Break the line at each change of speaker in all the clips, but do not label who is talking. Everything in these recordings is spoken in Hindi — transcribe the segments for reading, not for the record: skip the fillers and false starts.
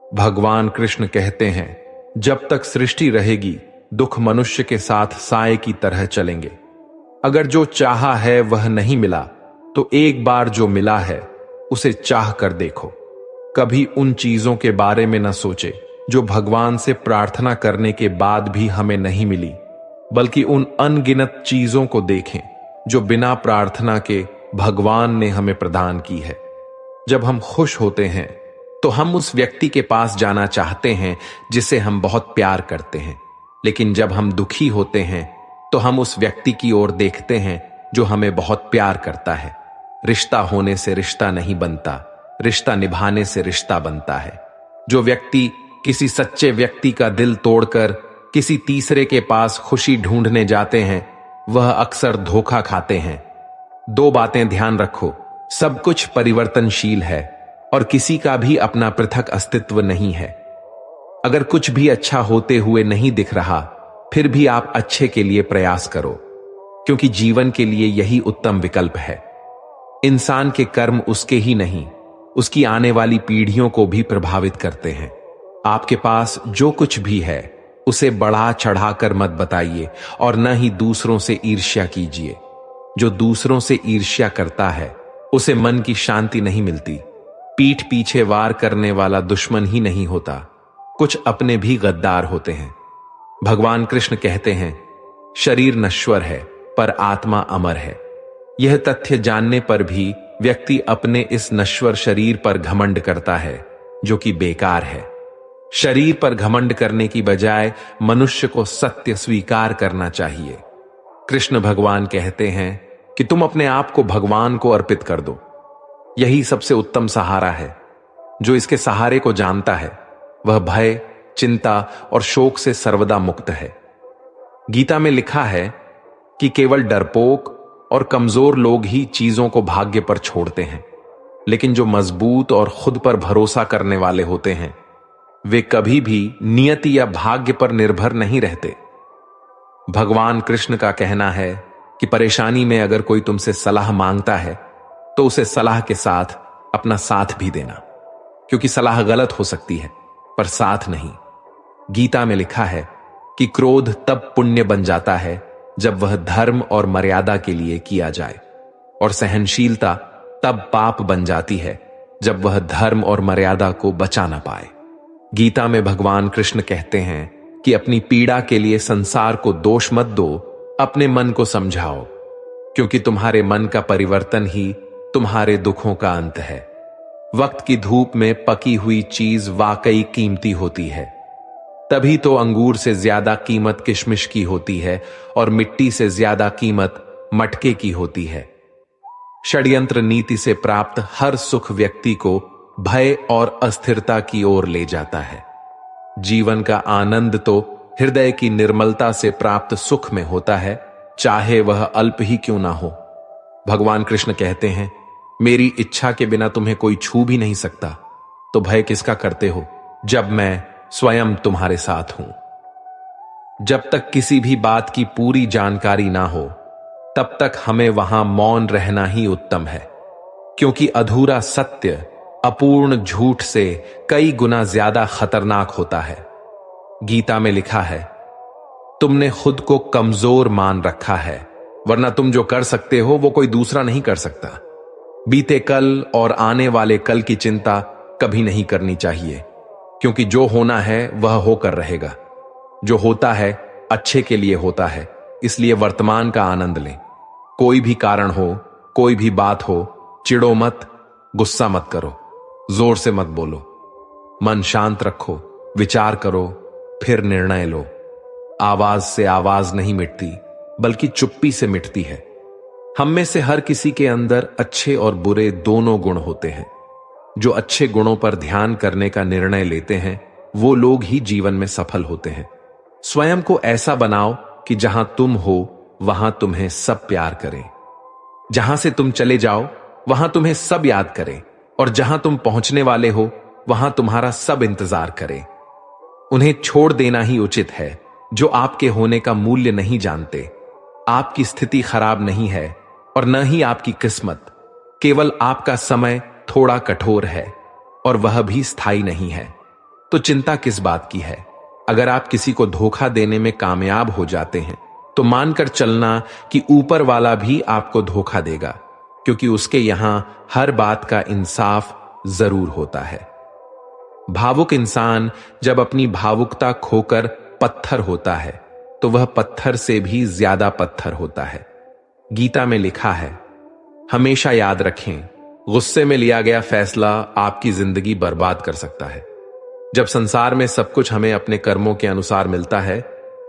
भगवान कृष्ण कहते हैं, जब तक सृष्टि रहेगी दुख मनुष्य के साथ साए की तरह चलेंगे। अगर जो चाहा है वह नहीं मिला तो एक बार जो मिला है उसे चाह कर देखो। कभी उन चीजों के बारे में न सोचे जो भगवान से प्रार्थना करने के बाद भी हमें नहीं मिली, बल्कि उन अनगिनत चीजों को देखें जो बिना प्रार्थना के भगवान ने हमें प्रदान की है। जब हम खुश होते हैं तो हम उस व्यक्ति के पास जाना चाहते हैं जिसे हम बहुत प्यार करते हैं, लेकिन जब हम दुखी होते हैं तो हम उस व्यक्ति की ओर देखते हैं जो हमें बहुत प्यार करता है। रिश्ता होने से रिश्ता नहीं बनता, रिश्ता निभाने से रिश्ता बनता है। जो व्यक्ति किसी सच्चे व्यक्ति का दिल तोड़कर किसी तीसरे के पास खुशी ढूंढने जाते हैं वह अक्सर धोखा खाते हैं। दो बातें ध्यान रखो, सब कुछ परिवर्तनशील है और किसी का भी अपना पृथक अस्तित्व नहीं है। अगर कुछ भी अच्छा होते हुए नहीं दिख रहा फिर भी आप अच्छे के लिए प्रयास करो, क्योंकि जीवन के लिए यही उत्तम विकल्प है। इंसान के कर्म उसके ही नहीं, उसकी आने वाली पीढ़ियों को भी प्रभावित करते हैं। आपके पास जो कुछ भी है उसे बढ़ा चढ़ाकर मत बताइए और न ही दूसरों से ईर्ष्या कीजिए। जो दूसरों से ईर्ष्या करता है उसे मन की शांति नहीं मिलती। पीठ पीछे वार करने वाला दुश्मन ही नहीं होता, कुछ अपने भी गद्दार होते हैं। भगवान कृष्ण कहते हैं, शरीर नश्वर है पर आत्मा अमर है। यह तथ्य जानने पर भी व्यक्ति अपने इस नश्वर शरीर पर घमंड करता है जो कि बेकार है। शरीर पर घमंड करने की बजाय मनुष्य को सत्य स्वीकार करना चाहिए। कृष्ण भगवान कहते हैं कि तुम अपने आप को भगवान को अर्पित कर दो। यही सबसे उत्तम सहारा है। जो इसके सहारे को जानता है वह भय, चिंता और शोक से सर्वदा मुक्त है। गीता में लिखा है कि केवल डरपोक और कमजोर लोग ही चीजों को भाग्य पर छोड़ते हैं, लेकिन जो मजबूत और खुद पर भरोसा करने वाले होते हैं वे कभी भी नियति या भाग्य पर निर्भर नहीं रहते। भगवान कृष्ण का कहना है कि परेशानी में अगर कोई तुमसे सलाह मांगता है तो उसे सलाह के साथ अपना साथ भी देना, क्योंकि सलाह गलत हो सकती है पर साथ नहीं। गीता में लिखा है कि क्रोध तब पुण्य बन जाता है जब वह धर्म और मर्यादा के लिए किया जाए, और सहनशीलता तब पाप बन जाती है जब वह धर्म और मर्यादा को बचा ना पाए। गीता में भगवान कृष्ण कहते हैं कि अपनी पीड़ा के लिए संसार को दोष मत दो, अपने मन को समझाओ, क्योंकि तुम्हारे मन का परिवर्तन ही तुम्हारे दुखों का अंत है। वक्त की धूप में पकी हुई चीज वाकई कीमती होती है। तभी तो अंगूर से ज्यादा कीमत किशमिश की होती है और मिट्टी से ज्यादा कीमत मटके की होती है। षड्यंत्र नीति से प्राप्त हर सुख व्यक्ति को भय और अस्थिरता की ओर ले जाता है। जीवन का आनंद तो हृदय की निर्मलता से प्राप्त सुख में होता है, चाहे वह अल्प ही क्यों ना हो। भगवान कृष्ण कहते हैं, मेरी इच्छा के बिना तुम्हें कोई छू भी नहीं सकता, तो भय किसका करते हो जब मैं स्वयं तुम्हारे साथ हूं। जब तक किसी भी बात की पूरी जानकारी ना हो तब तक हमें वहां मौन रहना ही उत्तम है, क्योंकि अधूरा सत्य अपूर्ण झूठ से कई गुना ज्यादा खतरनाक होता है। गीता में लिखा है, तुमने खुद को कमजोर मान रखा है, वरना तुम जो कर सकते हो वो कोई दूसरा नहीं कर सकता। बीते कल और आने वाले कल की चिंता कभी नहीं करनी चाहिए, क्योंकि जो होना है वह होकर रहेगा। जो होता है अच्छे के लिए होता है, इसलिए वर्तमान का आनंद लें। कोई भी कारण हो, कोई भी बात हो, चिढ़ो मत, गुस्सा मत करो, जोर से मत बोलो, मन शांत रखो, विचार करो, फिर निर्णय लो। आवाज से आवाज नहीं मिटती, बल्कि चुप्पी से मिटती है। हम में से हर किसी के अंदर अच्छे और बुरे दोनों गुण होते हैं। जो अच्छे गुणों पर ध्यान करने का निर्णय लेते हैं वो लोग ही जीवन में सफल होते हैं। स्वयं को ऐसा बनाओ कि जहां तुम हो वहां तुम्हें सब प्यार करें। जहां से तुम चले जाओ वहां तुम्हें सब याद करें, और जहां तुम पहुंचने वाले हो वहां तुम्हारा सब इंतजार करें। उन्हें छोड़ देना ही उचित है जो आपके होने का मूल्य नहीं जानते। आपकी स्थिति खराब नहीं है और न ही आपकी किस्मत, केवल आपका समय थोड़ा कठोर है और वह भी स्थायी नहीं है। तो चिंता किस बात की है। अगर आप किसी को धोखा देने में कामयाब हो जाते हैं तो मानकर चलना कि ऊपर वाला भी आपको धोखा देगा, क्योंकि उसके यहां हर बात का इंसाफ जरूर होता है। भावुक इंसान जब अपनी भावुकता खोकर पत्थर होता है तो वह पत्थर से भी ज्यादा पत्थर होता है। गीता में लिखा है, हमेशा याद रखें, गुस्से में लिया गया फैसला आपकी जिंदगी बर्बाद कर सकता है। जब संसार में सब कुछ हमें अपने कर्मों के अनुसार मिलता है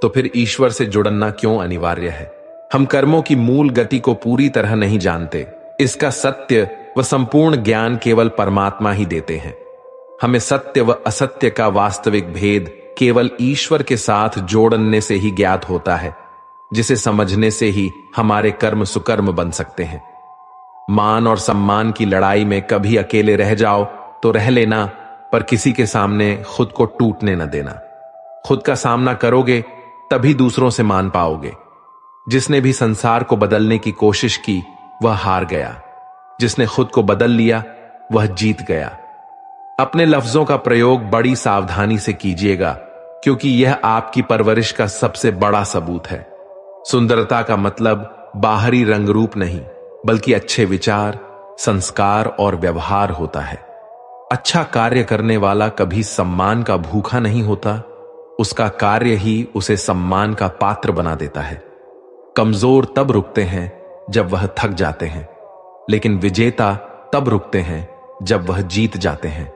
तो फिर ईश्वर से जुड़ना क्यों अनिवार्य है। हम कर्मों की मूल गति को पूरी तरह नहीं जानते। इसका सत्य व संपूर्ण ज्ञान केवल परमात्मा ही देते हैं। हमें सत्य व असत्य का वास्तविक भेद केवल ईश्वर के साथ जोड़ने से ही ज्ञात होता है, जिसे समझने से ही हमारे कर्म सुकर्म बन सकते हैं। मान और सम्मान की लड़ाई में कभी अकेले रह जाओ तो रह लेना, पर किसी के सामने खुद को टूटने न देना। खुद का सामना करोगे तभी दूसरों से मान पाओगे। जिसने भी संसार को बदलने की कोशिश की वह हार गया, जिसने खुद को बदल लिया वह जीत गया। अपने लफ्जों का प्रयोग बड़ी सावधानी से कीजिएगा, क्योंकि यह आपकी परवरिश का सबसे बड़ा सबूत है। सुंदरता का मतलब बाहरी रंग रूप नहीं, बल्कि अच्छे विचार, संस्कार और व्यवहार होता है। अच्छा कार्य करने वाला कभी सम्मान का भूखा नहीं होता, उसका कार्य ही उसे सम्मान का पात्र बना देता है। कमजोर तब रुकते हैं जब वह थक जाते हैं, लेकिन विजेता तब रुकते हैं जब वह जीत जाते हैं।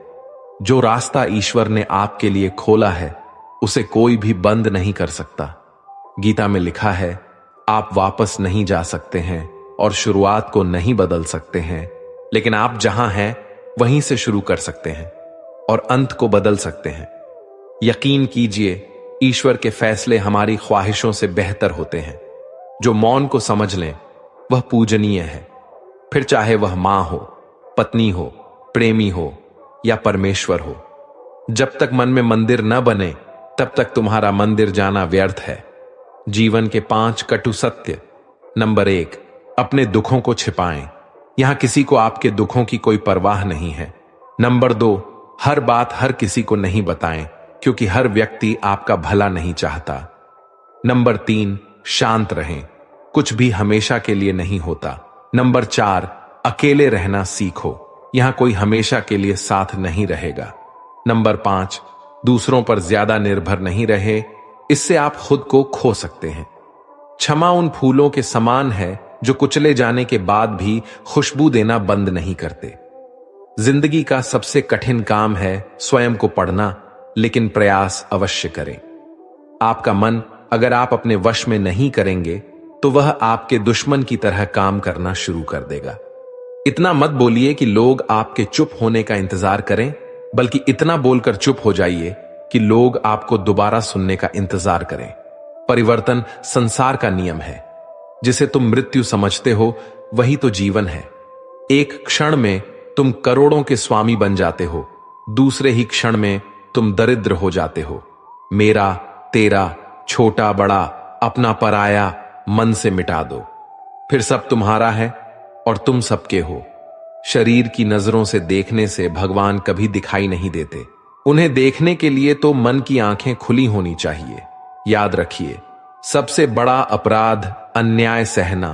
जो रास्ता ईश्वर ने आपके लिए खोला है उसे कोई भी बंद नहीं कर सकता। गीता में लिखा है, आप वापस नहीं जा सकते हैं और शुरुआत को नहीं बदल सकते हैं, लेकिन आप जहां हैं वहीं से शुरू कर सकते हैं और अंत को बदल सकते हैं। यकीन कीजिए, ईश्वर के फैसले हमारी ख्वाहिशों से बेहतर होते हैं। जो मौन को समझ लें वह पूजनीय है, फिर चाहे वह मां हो, पत्नी हो, प्रेमी हो या परमेश्वर हो। जब तक मन में मंदिर न बने तब तक तुम्हारा मंदिर जाना व्यर्थ है। जीवन के 5 कटु सत्य। नंबर 1, अपने दुखों को छिपाएं। यहां किसी को आपके दुखों की कोई परवाह नहीं है। नंबर 2, हर बात हर किसी को नहीं बताएं, क्योंकि हर व्यक्ति आपका भला नहीं चाहता। नंबर 3, शांत रहें, कुछ भी हमेशा के लिए नहीं होता। नंबर 4, अकेले रहना सीखो, यहां कोई हमेशा के लिए साथ नहीं रहेगा। नंबर 5, दूसरों पर ज्यादा निर्भर नहीं रहे, इससे आप खुद को खो सकते हैं। क्षमा उन फूलों के समान है जो कुचले जाने के बाद भी खुशबू देना बंद नहीं करते। जिंदगी का सबसे कठिन काम है स्वयं को पढ़ना, लेकिन प्रयास अवश्य करें। आपका मन अगर आप अपने वश में नहीं करेंगे तो वह आपके दुश्मन की तरह काम करना शुरू कर देगा। इतना मत बोलिए कि लोग आपके चुप होने का इंतजार करें, बल्कि इतना बोलकर चुप हो जाइए कि लोग आपको दोबारा सुनने का इंतजार करें। परिवर्तन संसार का नियम है। जिसे तुम मृत्यु समझते हो वही तो जीवन है। एक क्षण में तुम करोड़ों के स्वामी बन जाते हो, दूसरे ही क्षण में तुम दरिद्र हो जाते हो। मेरा, तेरा, छोटा बड़ा, अपना पराया मन से मिटा दो, फिर सब तुम्हारा है और तुम सबके हो। शरीर की नजरों से देखने से भगवान कभी दिखाई नहीं देते। उन्हें देखने के लिए तो मन की आंखें खुली होनी चाहिए। याद रखिए, सबसे बड़ा अपराध अन्याय सहना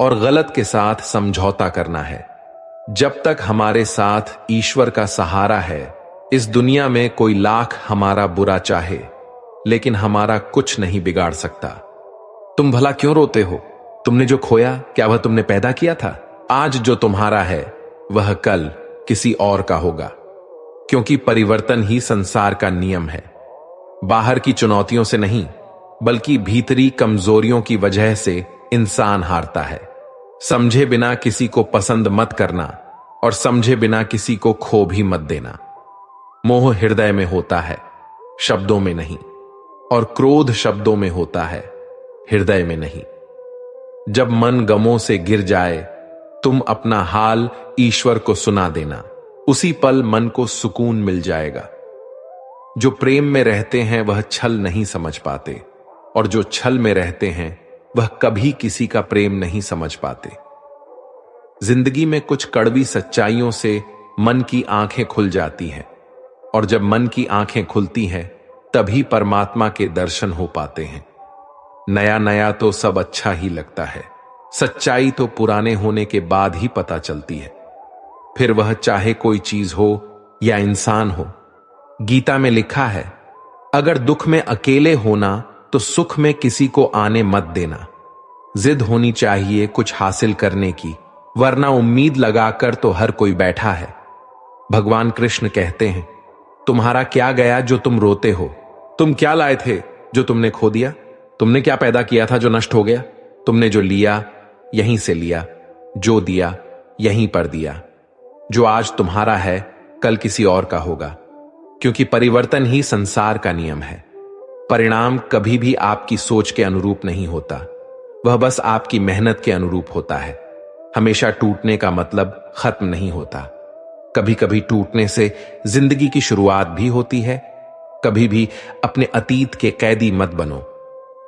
और गलत के साथ समझौता करना है। जब तक हमारे साथ ईश्वर का सहारा है, इस दुनिया में कोई लाख हमारा बुरा चाहे, लेकिन हमारा कुछ नहीं बिगाड़ सकता। तुम भला क्यों रोते हो? तुमने जो खोया क्या वह तुमने पैदा किया था? आज जो तुम्हारा है वह कल किसी और का होगा, क्योंकि परिवर्तन ही संसार का नियम है। बाहर की चुनौतियों से नहीं, बल्कि भीतरी कमजोरियों की वजह से इंसान हारता है। समझे बिना किसी को पसंद मत करना और समझे बिना किसी को खो भी मत देना। मोह हृदय में होता है, शब्दों में नहीं, और क्रोध शब्दों में होता है, हृदय में नहीं। जब मन गमों से गिर जाए तुम अपना हाल ईश्वर को सुना देना, उसी पल मन को सुकून मिल जाएगा। जो प्रेम में रहते हैं वह छल नहीं समझ पाते, और जो छल में रहते हैं वह कभी किसी का प्रेम नहीं समझ पाते। जिंदगी में कुछ कड़वी सच्चाइयों से मन की आंखें खुल जाती हैं। और जब मन की आंखें खुलती हैं तभी परमात्मा के दर्शन हो पाते हैं। नया नया तो सब अच्छा ही लगता है, सच्चाई तो पुराने होने के बाद ही पता चलती है, फिर वह चाहे कोई चीज हो या इंसान हो। गीता में लिखा है, अगर दुख में अकेले होना तो सुख में किसी को आने मत देना। जिद होनी चाहिए कुछ हासिल करने की, वरना उम्मीद लगाकर तो हर कोई बैठा है। भगवान कृष्ण कहते हैं, तुम्हारा क्या गया जो तुम रोते हो? तुम क्या लाए थे जो तुमने खो दिया? तुमने क्या पैदा किया था जो नष्ट हो गया? तुमने जो लिया यहीं से लिया, जो दिया यहीं पर दिया। जो आज तुम्हारा है कल किसी और का होगा, क्योंकि परिवर्तन ही संसार का नियम है। परिणाम कभी भी आपकी सोच के अनुरूप नहीं होता, वह बस आपकी मेहनत के अनुरूप होता है। हमेशा टूटने का मतलब खत्म नहीं होता। कभी कभी टूटने से जिंदगी की शुरुआत भी होती है। कभी भी अपने अतीत के कैदी मत बनो,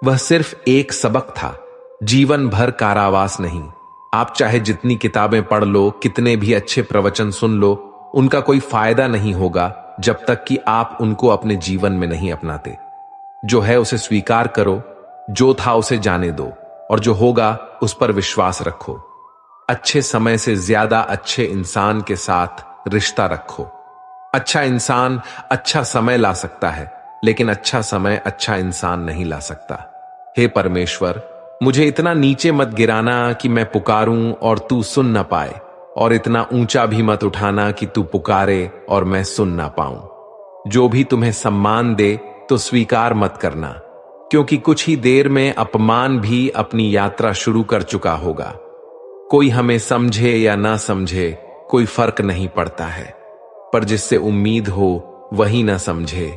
वह सिर्फ एक सबक था, जीवन भर कारावास नहीं। आप चाहे जितनी किताबें पढ़ लो, कितने भी अच्छे प्रवचन सुन लो, उनका कोई फायदा नहीं होगा जब तक कि आप उनको अपने जीवन में नहीं अपनाते। जो है उसे स्वीकार करो, जो था उसे जाने दो, और जो होगा उस पर विश्वास रखो। अच्छे समय से ज्यादा अच्छे इंसान के साथ रिश्ता रखो। अच्छा इंसान अच्छा समय ला सकता है, लेकिन अच्छा समय अच्छा इंसान नहीं ला सकता। हे परमेश्वर, मुझे इतना नीचे मत गिराना कि मैं पुकारूं और तू सुन न पाए, और इतना ऊंचा भी मत उठाना कि तू पुकारे और मैं सुन ना पाऊं। जो भी तुम्हें सम्मान दे तो स्वीकार मत करना, क्योंकि कुछ ही देर में अपमान भी अपनी यात्रा शुरू कर चुका होगा। कोई हमें समझे या ना समझे कोई फर्क नहीं पड़ता है, पर जिससे उम्मीद हो वही ना समझे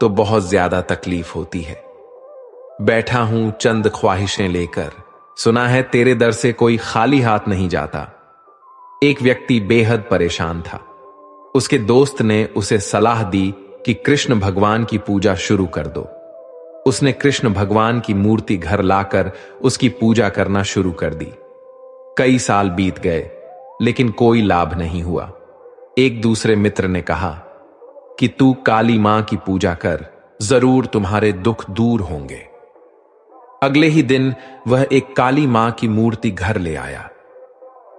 तो बहुत ज्यादा तकलीफ होती है। बैठा हूं चंद ख्वाहिशें लेकर, सुना है तेरे दर से कोई खाली हाथ नहीं जाता। एक व्यक्ति बेहद परेशान था। उसके दोस्त ने उसे सलाह दी कि कृष्ण भगवान की पूजा शुरू कर दो। उसने कृष्ण भगवान की मूर्ति घर लाकर उसकी पूजा करना शुरू कर दी। कई साल बीत गए, लेकिन कोई लाभ नहीं हुआ। एक दूसरे मित्र ने कहा कि तू काली मां की पूजा कर, जरूर तुम्हारे दुख दूर होंगे। अगले ही दिन वह एक काली मां की मूर्ति घर ले आया।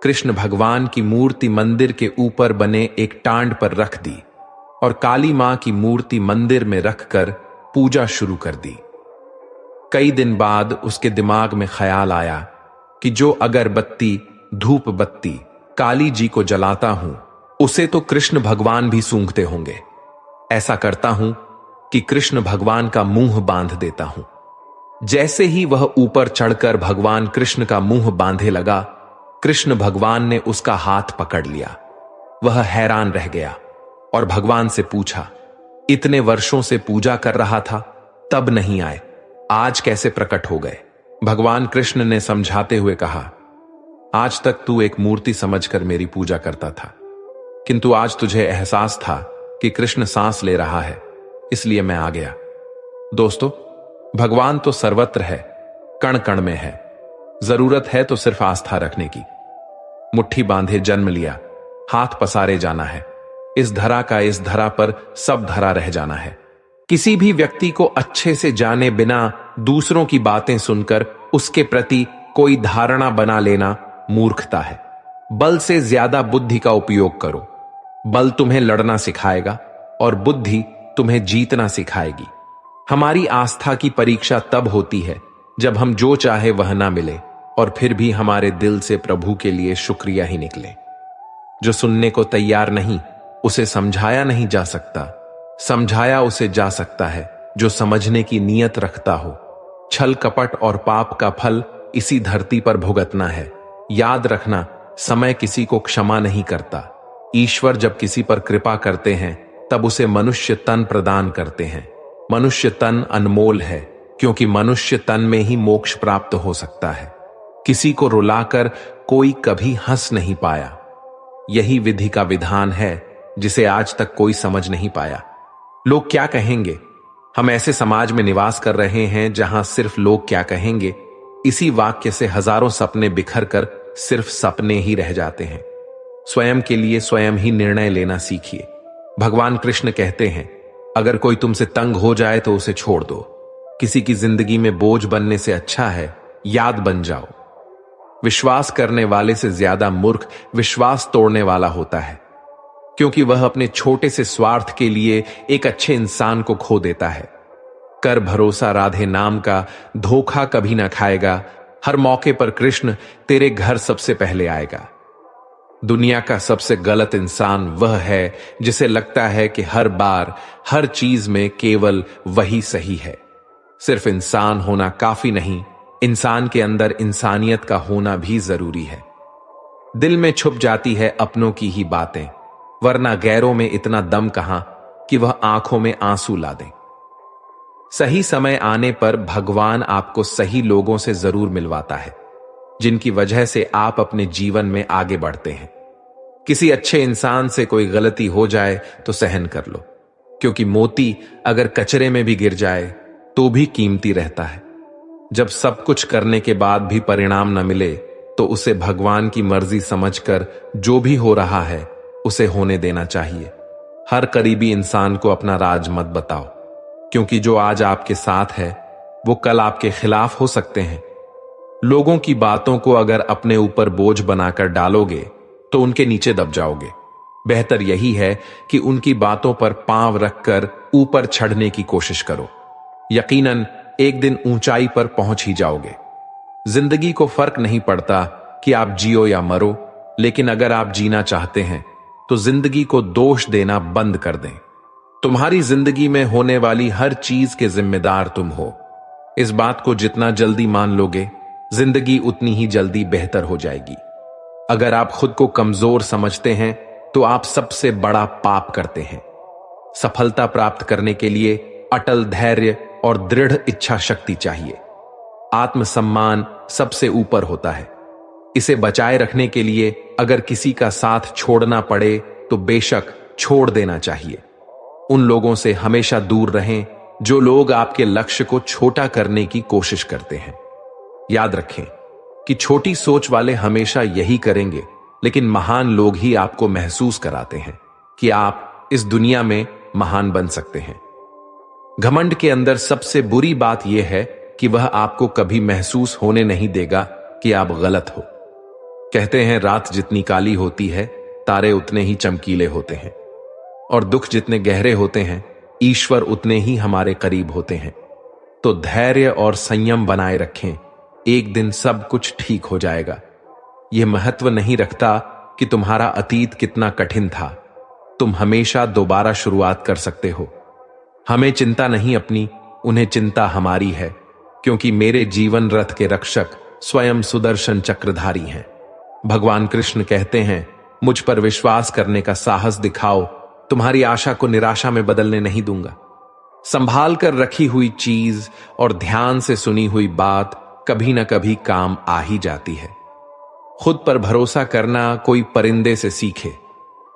कृष्ण भगवान की मूर्ति मंदिर के ऊपर बने एक टांड पर रख दी और काली मां की मूर्ति मंदिर में रखकर पूजा शुरू कर दी। कई दिन बाद उसके दिमाग में ख्याल आया कि जो अगरबत्ती, धूप बत्ती काली जी को जलाता हूं, उसे तो कृष्ण भगवान भी सूंघते होंगे। ऐसा करता हूं कि कृष्ण भगवान का मुंह बांध देता हूं। जैसे ही वह ऊपर चढ़कर भगवान कृष्ण का मुंह बांधे लगा, कृष्ण भगवान ने उसका हाथ पकड़ लिया। वह हैरान रह गया और भगवान से पूछा, इतने वर्षों से पूजा कर रहा था, तब नहीं आए, आज कैसे प्रकट हो गए? भगवान कृष्ण ने समझाते हुए कहा, आज तक तू एक मूर्ति समझकर मेरी पूजा करता था, किंतु आज तुझे एहसास था कि कृष्ण सांस ले रहा है, इसलिए मैं आ गया। दोस्तों, भगवान तो सर्वत्र है, कण कण में है। जरूरत है तो सिर्फ आस्था रखने की। मुट्ठी बांधे जन्म लिया, हाथ पसारे जाना है। इस धरा का इस धरा पर सब धरा रह जाना है। किसी भी व्यक्ति को अच्छे से जाने बिना दूसरों की बातें सुनकर उसके प्रति कोई धारणा बना लेना मूर्खता है। बल से ज्यादा बुद्धि का उपयोग करो। बल तुम्हें लड़ना सिखाएगा और बुद्धि तुम्हें जीतना सिखाएगी। हमारी आस्था की परीक्षा तब होती है जब हम जो चाहे वह ना मिले और फिर भी हमारे दिल से प्रभु के लिए शुक्रिया ही निकले। जो सुनने को तैयार नहीं, उसे समझाया नहीं जा सकता। समझाया उसे जा सकता है जो समझने की नीयत रखता हो। छल कपट और पाप का फल इसी धरती पर भुगतना है। याद रखना, समय किसी को क्षमा नहीं करता। ईश्वर जब किसी पर कृपा करते हैं तब उसे मनुष्य तन प्रदान करते हैं। मनुष्य तन अनमोल है, क्योंकि मनुष्य तन में ही मोक्ष प्राप्त हो सकता है। किसी को रुलाकर कोई कभी हंस नहीं पाया। यही विधि का विधान है जिसे आज तक कोई समझ नहीं पाया। लोग क्या कहेंगे? हम ऐसे समाज में निवास कर रहे हैं जहां सिर्फ लोग क्या कहेंगे, इसी वाक्य से हजारों सपने बिखर कर सिर्फ सपने ही रह जाते हैं। स्वयं के लिए स्वयं ही निर्णय लेना सीखिए। भगवान कृष्ण कहते हैं, अगर कोई तुमसे तंग हो जाए तो उसे छोड़ दो। किसी की जिंदगी में बोझ बनने से अच्छा है याद बन जाओ। विश्वास करने वाले से ज्यादा मूर्ख विश्वास तोड़ने वाला होता है, क्योंकि वह अपने छोटे से स्वार्थ के लिए एक अच्छे इंसान को खो देता है। कर भरोसा राधे नाम का, धोखा कभी ना खाएगा। हर मौके पर कृष्ण तेरे घर सबसे पहले आएगा। दुनिया का सबसे गलत इंसान वह है जिसे लगता है कि हर बार हर चीज में केवल वही सही है। सिर्फ इंसान होना काफी नहीं, इंसान के अंदर इंसानियत का होना भी जरूरी है। दिल में छुप जाती है अपनों की ही बातें, वरना गैरों में इतना दम कहां कि वह आंखों में आंसू ला दें। सही समय आने पर भगवान आपको सही लोगों से जरूर मिलवाता है, जिनकी वजह से आप अपने जीवन में आगे बढ़ते हैं। किसी अच्छे इंसान से कोई गलती हो जाए तो सहन कर लो, क्योंकि मोती अगर कचरे में भी गिर जाए तो भी कीमती रहता है। जब सब कुछ करने के बाद भी परिणाम न मिले तो उसे भगवान की मर्जी समझकर जो भी हो रहा है उसे होने देना चाहिए। हर करीबी इंसान को अपना राज मत बताओ, क्योंकि जो आज आपके साथ है वो कल आपके खिलाफ हो सकते हैं। लोगों की बातों को अगर अपने ऊपर बोझ बनाकर डालोगे तो उनके नीचे दब जाओगे। बेहतर यही है कि उनकी बातों पर पांव रखकर ऊपर चढ़ने की कोशिश करो। यकीनन एक दिन ऊंचाई पर पहुंच ही जाओगे। जिंदगी को फर्क नहीं पड़ता कि आप जियो या मरो, लेकिन अगर आप जीना चाहते हैं तो जिंदगी को दोष देना बंद कर दें। तुम्हारी जिंदगी में होने वाली हर चीज के जिम्मेदार तुम हो। इस बात को जितना जल्दी मान लोगे, जिंदगी उतनी ही जल्दी बेहतर हो जाएगी। अगर आप खुद को कमजोर समझते हैं तो आप सबसे बड़ा पाप करते हैं। सफलता प्राप्त करने के लिए अटल धैर्य और दृढ़ इच्छा शक्ति चाहिए। आत्मसम्मान सबसे ऊपर होता है। इसे बचाए रखने के लिए अगर किसी का साथ छोड़ना पड़े तो बेशक छोड़ देना चाहिए। उन लोगों से हमेशा दूर रहें जो लोग आपके लक्ष्य को छोटा करने की कोशिश करते हैं। याद रखें कि छोटी सोच वाले हमेशा यही करेंगे, लेकिन महान लोग ही आपको महसूस कराते हैं कि आप इस दुनिया में महान बन सकते हैं। घमंड के अंदर सबसे बुरी बात यह है कि वह आपको कभी महसूस होने नहीं देगा कि आप गलत हो। कहते हैं रात जितनी काली होती है तारे उतने ही चमकीले होते हैं, और दुख जितने गहरे होते हैं ईश्वर उतने ही हमारे करीब होते हैं। तो धैर्य और संयम बनाए रखें, एक दिन सब कुछ ठीक हो जाएगा। यह महत्व नहीं रखता कि तुम्हारा अतीत कितना कठिन था, तुम हमेशा दोबारा शुरुआत कर सकते हो। हमें चिंता नहीं अपनी, उन्हें चिंता हमारी है, क्योंकि मेरे जीवन रथ के रक्षक स्वयं सुदर्शन चक्रधारी हैं। भगवान कृष्ण कहते हैं, मुझ पर विश्वास करने का साहस दिखाओ, तुम्हारी आशा को निराशा में बदलने नहीं दूंगा। संभाल कर रखी हुई चीज और ध्यान से सुनी हुई बात कभी ना कभी काम आ ही जाती है। खुद पर भरोसा करना कोई परिंदे से सीखे,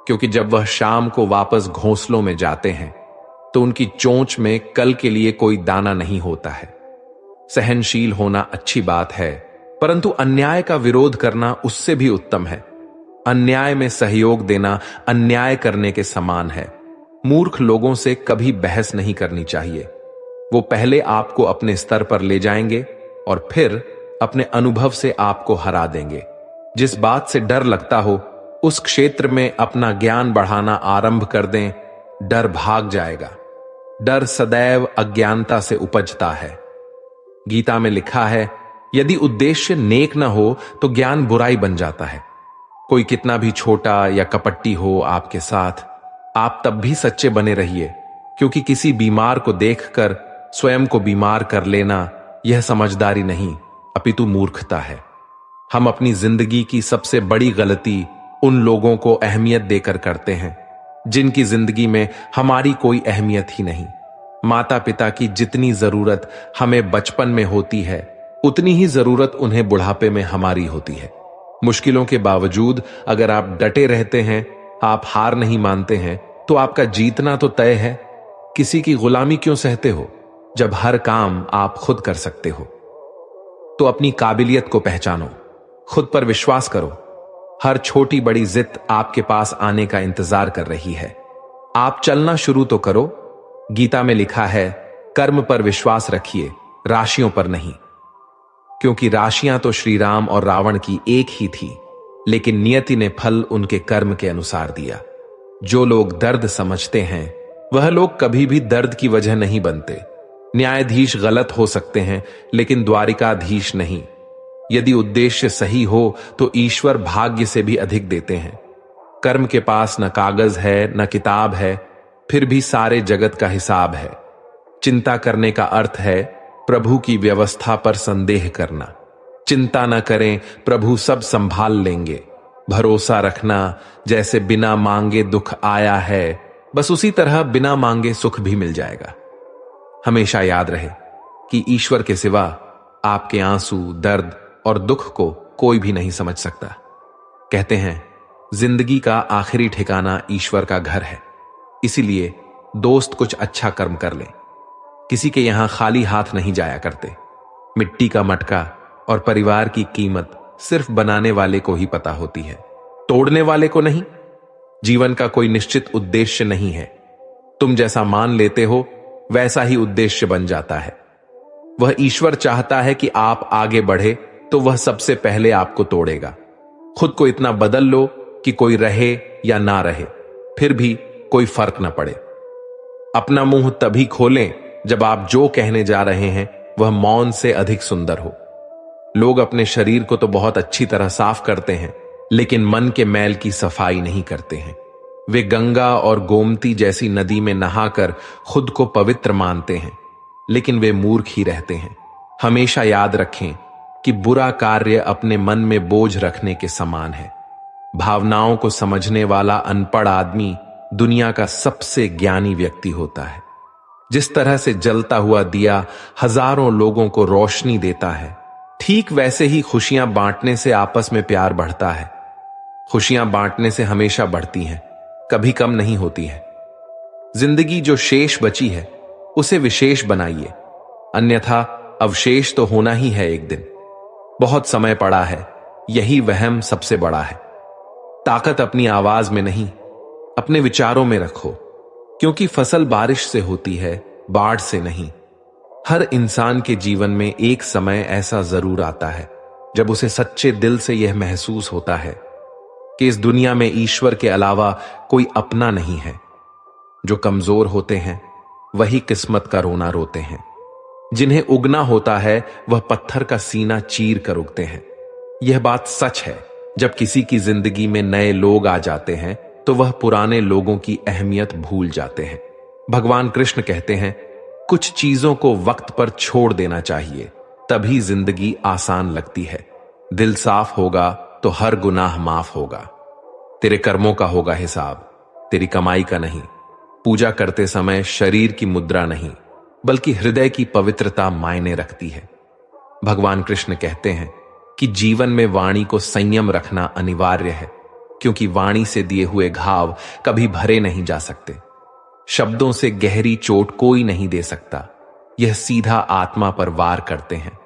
क्योंकि जब वह शाम को वापस घोंसलों में जाते हैं तो उनकी चोंच में कल के लिए कोई दाना नहीं होता है। सहनशील होना अच्छी बात है, परंतु अन्याय का विरोध करना उससे भी उत्तम है। अन्याय में सहयोग देना अन्याय करने के समान है। मूर्ख लोगों से कभी बहस नहीं करनी चाहिए। वो पहले आपको अपने स्तर पर ले जाएंगे और फिर अपने अनुभव से आपको हरा देंगे। जिस बात से डर लगता हो उस क्षेत्र में अपना ज्ञान बढ़ाना आरंभ कर दें, डर भाग जाएगा। डर सदैव अज्ञानता से उपजता है। गीता में लिखा है, यदि उद्देश्य नेक न हो तो ज्ञान बुराई बन जाता है। कोई कितना भी छोटा या कपटी हो आपके साथ, आप तब भी सच्चे बने रहिए, क्योंकि किसी बीमार को देखकर स्वयं को बीमार कर लेना यह समझदारी नहीं, अपितु मूर्खता है। हम अपनी जिंदगी की सबसे बड़ी गलती उन लोगों को अहमियत देकर करते हैं जिनकी जिंदगी में हमारी कोई अहमियत ही नहीं। माता पिता की जितनी जरूरत हमें बचपन में होती है, उतनी ही जरूरत उन्हें बुढ़ापे में हमारी होती है। मुश्किलों के बावजूद अगर आप डटे रहते हैं, आप हार नहीं मानते हैं, तो आपका जीतना तो तय है। किसी की गुलामी क्यों सहते हो जब हर काम आप खुद कर सकते हो? तो अपनी काबिलियत को पहचानो, खुद पर विश्वास करो। हर छोटी बड़ी जिद आपके पास आने का इंतजार कर रही है। आप चलना शुरू तो करो। गीता में लिखा है, कर्म पर विश्वास रखिए, राशियों पर नहीं। क्योंकि राशियां तो श्री राम और रावण की एक ही थी, लेकिन नियति ने फल उनके कर्म के अनुसार दिया। जो लोग दर्द समझते हैं वह लोग कभी भी दर्द की वजह नहीं बनते। न्यायाधीश गलत हो सकते हैं, लेकिन द्वारिकाधीश नहीं। यदि उद्देश्य सही हो तो ईश्वर भाग्य से भी अधिक देते हैं। कर्म के पास न कागज है न किताब है, फिर भी सारे जगत का हिसाब है। चिंता करने का अर्थ है प्रभु की व्यवस्था पर संदेह करना। चिंता न करें, प्रभु सब संभाल लेंगे। भरोसा रखना, जैसे बिना मांगे दुख आया है, बस उसी तरह बिना मांगे सुख भी मिल जाएगा। हमेशा याद रहे कि ईश्वर के सिवा आपके आंसू, दर्द और दुख को कोई भी नहीं समझ सकता। कहते हैं, जिंदगी का आखिरी ठिकाना ईश्वर का घर है। इसीलिए दोस्त कुछ अच्छा कर्म कर ले। किसी के यहां खाली हाथ नहीं जाया करते। मिट्टी का मटका और परिवार की कीमत सिर्फ बनाने वाले को ही पता होती है, तोड़ने वाले को नहीं। जीवन का कोई निश्चित उद्देश्य नहीं है। तुम जैसा मान लेते हो वैसा ही उद्देश्य बन जाता है। वह ईश्वर चाहता है कि आप आगे बढ़े तो वह सबसे पहले आपको तोड़ेगा। खुद को इतना बदल लो कि कोई रहे या ना रहे, फिर भी कोई फर्क न पड़े। अपना मुंह तभी खोलें जब आप जो कहने जा रहे हैं वह मौन से अधिक सुंदर हो। लोग अपने शरीर को तो बहुत अच्छी तरह साफ करते हैं, लेकिन मन के मैल की सफाई नहीं करते हैं। वे गंगा और गोमती जैसी नदी में नहाकर खुद को पवित्र मानते हैं, लेकिन वे मूर्ख ही रहते हैं। हमेशा याद रखें कि बुरा कार्य अपने मन में बोझ रखने के समान है। भावनाओं को समझने वाला अनपढ़ आदमी दुनिया का सबसे ज्ञानी व्यक्ति होता है। जिस तरह से जलता हुआ दिया हजारों लोगों को रोशनी देता है, ठीक वैसे ही खुशियां बांटने से आपस में प्यार बढ़ता है। खुशियां बांटने से हमेशा बढ़ती हैं, कभी कम नहीं होती है। जिंदगी जो शेष बची है उसे विशेष बनाइए, अन्यथा अवशेष तो होना ही है एक दिन। बहुत समय पड़ा है, यही वहम सबसे बड़ा है। ताकत अपनी आवाज में नहीं, अपने विचारों में रखो, क्योंकि फसल बारिश से होती है, बाढ़ से नहीं। हर इंसान के जीवन में एक समय ऐसा जरूर आता है जब उसे सच्चे दिल से यह महसूस होता है कि इस दुनिया में ईश्वर के अलावा कोई अपना नहीं है। जो कमजोर होते हैं वही किस्मत का रोना रोते हैं। जिन्हें उगना होता है वह पत्थर का सीना चीर कर उगते हैं। यह बात सच है, जब किसी की जिंदगी में नए लोग आ जाते हैं तो वह पुराने लोगों की अहमियत भूल जाते हैं। भगवान कृष्ण कहते हैं, कुछ चीजों को वक्त पर छोड़ देना चाहिए, तभी जिंदगी आसान लगती है। दिल साफ होगा तो हर गुनाह माफ होगा। तेरे कर्मों का होगा हिसाब, तेरी कमाई का नहीं। पूजा करते समय शरीर की मुद्रा नहीं, बल्कि हृदय की पवित्रता मायने रखती है। भगवान कृष्ण कहते हैं कि जीवन में वाणी को संयम रखना अनिवार्य है, क्योंकि वाणी से दिए हुए घाव कभी भरे नहीं जा सकते। शब्दों से गहरी चोट कोई नहीं दे सकता, यह सीधा आत्मा पर वार करते हैं।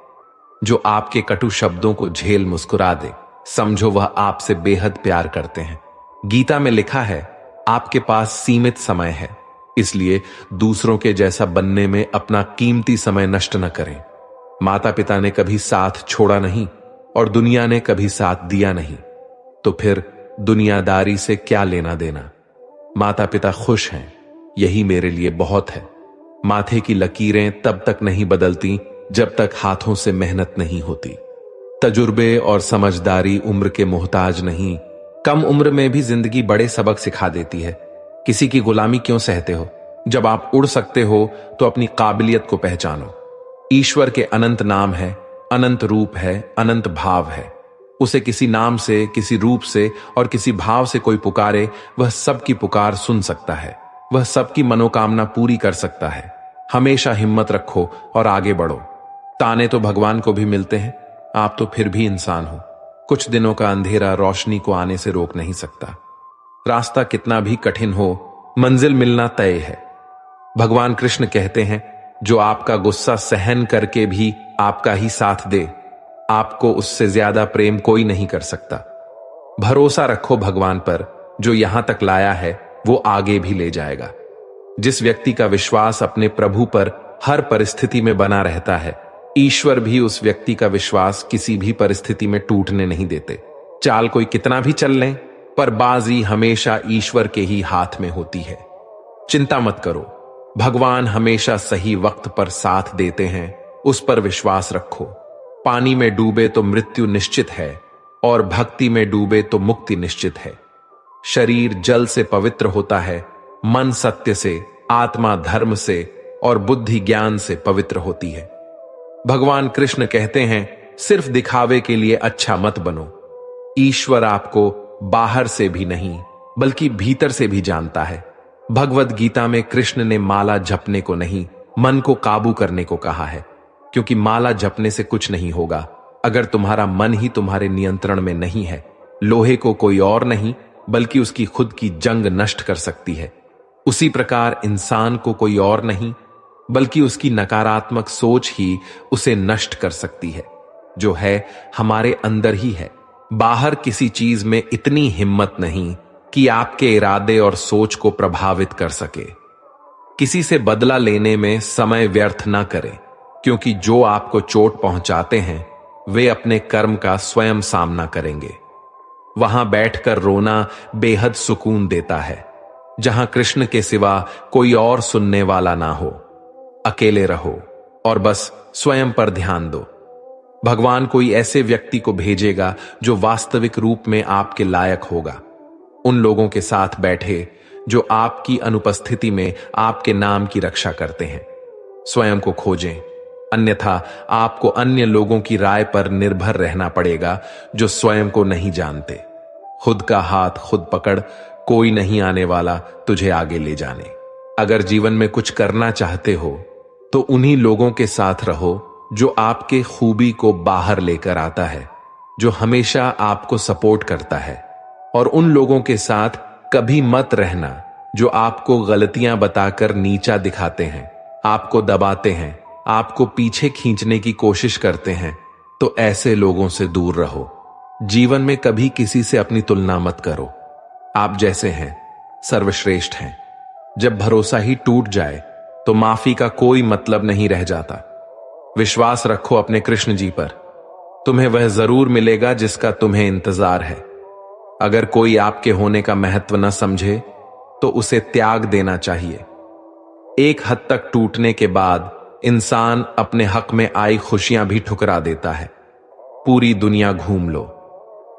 जो आपके कटु शब्दों को झेल मुस्कुरा दे, समझो वह आपसे बेहद प्यार करते हैं। गीता में लिखा है, आपके पास सीमित समय है, इसलिए दूसरों के जैसा बनने में अपना कीमती समय नष्ट न करें। माता पिता ने कभी साथ छोड़ा नहीं और दुनिया ने कभी साथ दिया नहीं, तो फिर दुनियादारी से क्या लेना देना। माता पिता खुश हैं, यही मेरे लिए बहुत है। माथे की लकीरें तब तक नहीं बदलती जब तक हाथों से मेहनत नहीं होती। तजुर्बे और समझदारी उम्र के मोहताज नहीं। कम उम्र में भी जिंदगी बड़े सबक सिखा देती है। किसी की गुलामी क्यों सहते हो? जब आप उड़ सकते हो तो अपनी काबिलियत को पहचानो। ईश्वर के अनंत नाम है, अनंत रूप है, अनंत भाव है। उसे किसी नाम से, किसी रूप से और किसी भाव से कोई पुकारे, वह सबकी पुकार सुन सकता है, वह सबकी मनोकामना पूरी कर सकता है। हमेशा हिम्मत रखो और आगे बढ़ो। ताने तो भगवान को भी मिलते हैं, आप तो फिर भी इंसान हो। कुछ दिनों का अंधेरा रोशनी को आने से रोक नहीं सकता। रास्ता कितना भी कठिन हो, मंजिल मिलना तय है। भगवान कृष्ण कहते हैं, जो आपका गुस्सा सहन करके भी आपका ही साथ दे, आपको उससे ज्यादा प्रेम कोई नहीं कर सकता। भरोसा रखो भगवान पर, जो यहां तक लाया है वो आगे भी ले जाएगा। जिस व्यक्ति का विश्वास अपने प्रभु पर हर परिस्थिति में बना रहता है, ईश्वर भी उस व्यक्ति का विश्वास किसी भी परिस्थिति में टूटने नहीं देते। चाल कोई कितना भी चल लें, पर बाजी हमेशा ईश्वर के ही हाथ में होती है। चिंता मत करो, भगवान हमेशा सही वक्त पर साथ देते हैं, उस पर विश्वास रखो। पानी में डूबे तो मृत्यु निश्चित है, और भक्ति में डूबे तो मुक्ति निश्चित है। शरीर जल से पवित्र होता है, मन सत्य से, आत्मा धर्म से और बुद्धि ज्ञान से पवित्र होती है। भगवान कृष्ण कहते हैं, सिर्फ दिखावे के लिए अच्छा मत बनो। ईश्वर आपको बाहर से भी नहीं बल्कि भीतर से भी जानता है। भगवद गीता में कृष्ण ने माला जपने को नहीं, मन को काबू करने को कहा है, क्योंकि माला जपने से कुछ नहीं होगा अगर तुम्हारा मन ही तुम्हारे नियंत्रण में नहीं है। लोहे को कोई और नहीं बल्कि उसकी खुद की जंग नष्ट कर सकती है। उसी प्रकार इंसान को कोई और नहीं बल्कि उसकी नकारात्मक सोच ही उसे नष्ट कर सकती है, जो है हमारे अंदर ही है। बाहर किसी चीज में इतनी हिम्मत नहीं कि आपके इरादे और सोच को प्रभावित कर सके। किसी से बदला लेने में समय व्यर्थ ना करें, क्योंकि जो आपको चोट पहुंचाते हैं वे अपने कर्म का स्वयं सामना करेंगे। वहां बैठकर रोना बेहद सुकून देता है, जहां कृष्ण के सिवा कोई और सुनने वाला ना हो। अकेले रहो और बस स्वयं पर ध्यान दो। भगवान कोई ऐसे व्यक्ति को भेजेगा जो वास्तविक रूप में आपके लायक होगा। उन लोगों के साथ बैठे जो आपकी अनुपस्थिति में आपके नाम की रक्षा करते हैं। स्वयं को खोजें, अन्यथा आपको अन्य लोगों की राय पर निर्भर रहना पड़ेगा जो स्वयं को नहीं जानते। खुद का हाथ खुद पकड़, कोई नहीं आने वाला तुझे आगे ले जाने। अगर जीवन में कुछ करना चाहते हो तो उन्हीं लोगों के साथ रहो जो आपके खूबी को बाहर लेकर आता है, जो हमेशा आपको सपोर्ट करता है। और उन लोगों के साथ कभी मत रहना जो आपको गलतियां बताकर नीचा दिखाते हैं, आपको दबाते हैं, आपको पीछे खींचने की कोशिश करते हैं। तो ऐसे लोगों से दूर रहो। जीवन में कभी किसी से अपनी तुलना मत करो। आप जैसे हैं सर्वश्रेष्ठ हैं। जब भरोसा ही टूट जाए तो माफी का कोई मतलब नहीं रह जाता। विश्वास रखो अपने कृष्ण जी पर, तुम्हें वह जरूर मिलेगा जिसका तुम्हें इंतजार है। अगर कोई आपके होने का महत्व न समझे तो उसे त्याग देना चाहिए। एक हद तक टूटने के बाद इंसान अपने हक में आई खुशियां भी ठुकरा देता है। पूरी दुनिया घूम लो,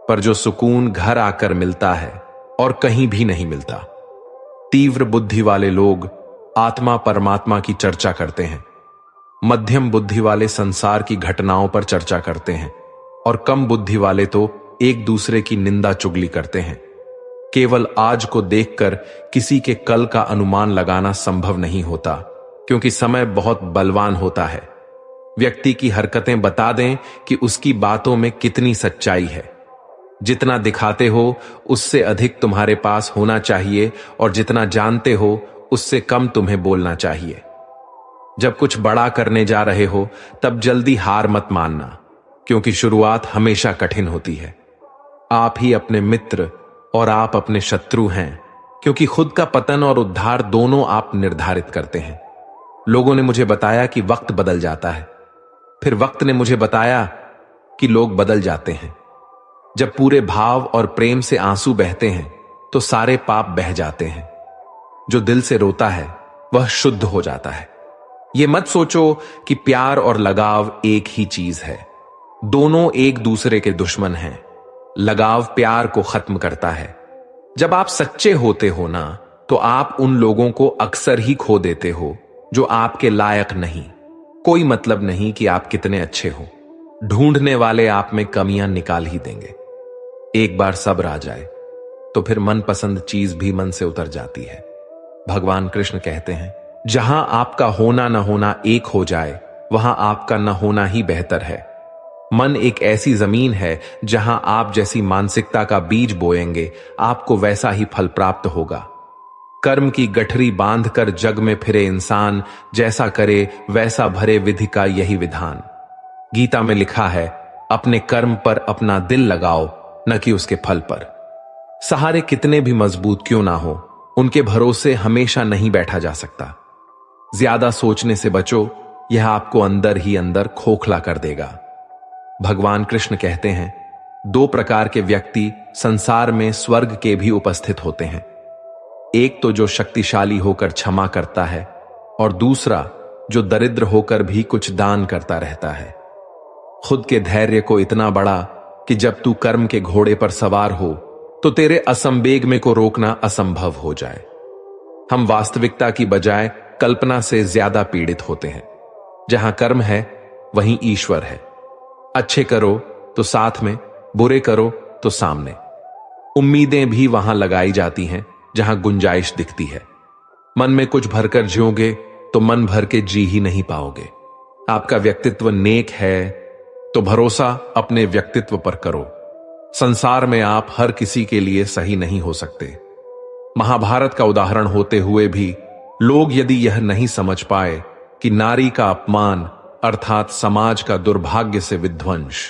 पर जो सुकून घर आकर मिलता है और कहीं भी नहीं मिलता। तीव्र बुद्धि वाले लोग आत्मा परमात्मा की चर्चा करते हैं, मध्यम बुद्धि वाले संसार की घटनाओं पर चर्चा करते हैं, और कम बुद्धि वाले तो एक दूसरे की निंदा चुगली करते हैं। केवल आज को देखकर किसी के कल का अनुमान लगाना संभव नहीं होता, क्योंकि समय बहुत बलवान होता है। व्यक्ति की हरकतें बता दें कि उसकी बातों में कितनी सच्चाई है। जितना दिखाते हो उससे अधिक तुम्हारे पास होना चाहिए, और जितना जानते हो उससे कम तुम्हें बोलना चाहिए। जब कुछ बड़ा करने जा रहे हो तब जल्दी हार मत मानना, क्योंकि शुरुआत हमेशा कठिन होती है। आप ही अपने मित्र और आप अपने शत्रु हैं, क्योंकि खुद का पतन और उद्धार दोनों आप निर्धारित करते हैं। लोगों ने मुझे बताया कि वक्त बदल जाता है, फिर वक्त ने मुझे बताया कि लोग बदल जाते हैं। जब पूरे भाव और प्रेम से आंसू बहते हैं तो सारे पाप बह जाते हैं। जो दिल से रोता है वह शुद्ध हो जाता है। ये मत सोचो कि प्यार और लगाव एक ही चीज है। दोनों एक दूसरे के दुश्मन हैं। लगाव प्यार को खत्म करता है। जब आप सच्चे होते हो ना, तो आप उन लोगों को अक्सर ही खो देते हो जो आपके लायक नहीं। कोई मतलब नहीं कि आप कितने अच्छे हो, ढूंढने वाले आप में कमियां निकाल ही देंगे। एक बार सब्र आ जाए तो फिर मनपसंद चीज भी मन से उतर जाती है। भगवान कृष्ण कहते हैं, जहां आपका होना न होना एक हो जाए, वहां आपका न होना ही बेहतर है। मन एक ऐसी जमीन है जहां आप जैसी मानसिकता का बीज बोएंगे, आपको वैसा ही फल प्राप्त होगा। कर्म की गठरी बांधकर जग में फिरे इंसान, जैसा करे वैसा भरे विधि का यही विधान। गीता में लिखा है, अपने कर्म पर अपना दिल लगाओ, न कि उसके फल पर। सहारे कितने भी मजबूत क्यों ना हो, उनके भरोसे हमेशा नहीं बैठा जा सकता। ज्यादा सोचने से बचो, यह आपको अंदर ही अंदर खोखला कर देगा। भगवान कृष्ण कहते हैं, दो प्रकार के व्यक्ति संसार में स्वर्ग के भी उपस्थित होते हैं। एक तो जो शक्तिशाली होकर क्षमा करता है, और दूसरा जो दरिद्र होकर भी कुछ दान करता रहता है। खुद के धैर्य को इतना बड़ा कि जब तू कर्म के घोड़े पर सवार हो तो तेरे असंवेग में को रोकना असंभव हो जाए। हम वास्तविकता की बजाय कल्पना से ज्यादा पीड़ित होते हैं। जहां कर्म है वहीं ईश्वर है। अच्छे करो तो साथ में, बुरे करो तो सामने। उम्मीदें भी वहां लगाई जाती हैं जहां गुंजाइश दिखती है। मन में कुछ भरकर जियोगे तो मन भर के जी ही नहीं पाओगे। आपका व्यक्तित्व नेक है तो भरोसा अपने व्यक्तित्व पर करो। संसार में आप हर किसी के लिए सही नहीं हो सकते। महाभारत का उदाहरण होते हुए भी लोग यदि यह नहीं समझ पाए कि नारी का अपमान अर्थात समाज का दुर्भाग्य से विध्वंस,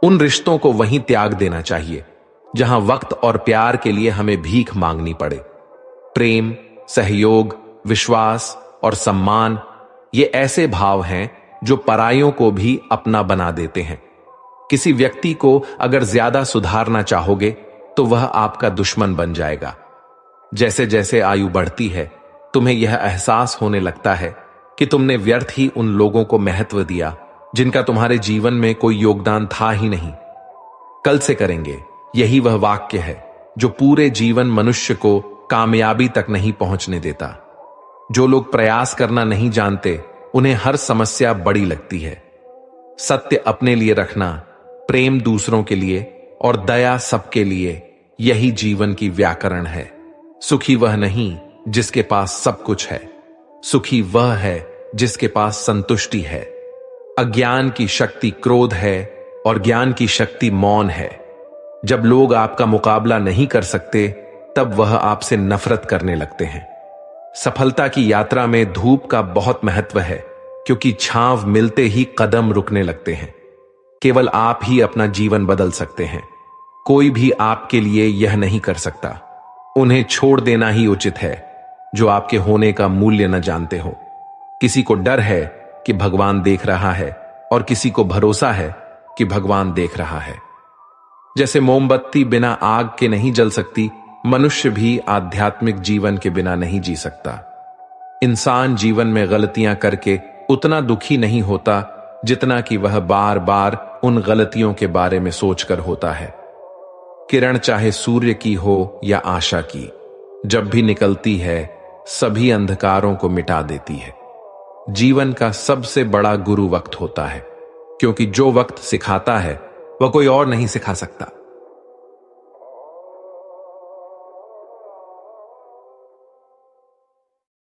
उन रिश्तों को वहीं त्याग देना चाहिए जहां वक्त और प्यार के लिए हमें भीख मांगनी पड़े। प्रेम, सहयोग, विश्वास और सम्मान ये ऐसे भाव हैं जो परायों को भी अपना बना देते हैं। किसी व्यक्ति को अगर ज्यादा सुधारना चाहोगे तो वह आपका दुश्मन बन जाएगा। जैसे जैसे आयु बढ़ती है तुम्हें यह एहसास होने लगता है कि तुमने व्यर्थ ही उन लोगों को महत्व दिया जिनका तुम्हारे जीवन में कोई योगदान था ही नहीं। कल से करेंगे, यही वह वाक्य है जो पूरे जीवन मनुष्य को कामयाबी तक नहीं पहुंचने देता। जो लोग प्रयास करना नहीं जानते उन्हें हर समस्या बड़ी लगती है। सत्य अपने लिए रखना, प्रेम दूसरों के लिए और दया सबके लिए, यही जीवन की व्याकरण है। सुखी वह नहीं जिसके पास सब कुछ है, सुखी वह है जिसके पास संतुष्टि है। अज्ञान की शक्ति क्रोध है और ज्ञान की शक्ति मौन है। जब लोग आपका मुकाबला नहीं कर सकते तब वह आपसे नफरत करने लगते हैं। सफलता की यात्रा में धूप का बहुत महत्व है क्योंकि छांव मिलते ही कदम रुकने लगते हैं। केवल आप ही अपना जीवन बदल सकते हैं। कोई भी आपके लिए यह नहीं कर सकता। उन्हें छोड़ देना ही उचित है जो आपके होने का मूल्य न जानते हो। किसी को डर है कि भगवान देख रहा है और किसी को भरोसा है कि भगवान देख रहा है। जैसे मोमबत्ती बिना आग के नहीं जल सकती, मनुष्य भी आध्यात्मिक जीवन के बिना नहीं जी सकता। इंसान जीवन में गलतियां करके उतना दुखी नहीं होता जितना कि वह बार बार उन गलतियों के बारे में सोचकर होता है। किरण चाहे सूर्य की हो या आशा की, जब भी निकलती है सभी अंधकारों को मिटा देती है। जीवन का सबसे बड़ा गुरु वक्त होता है, क्योंकि जो वक्त सिखाता है वह कोई और नहीं सिखा सकता।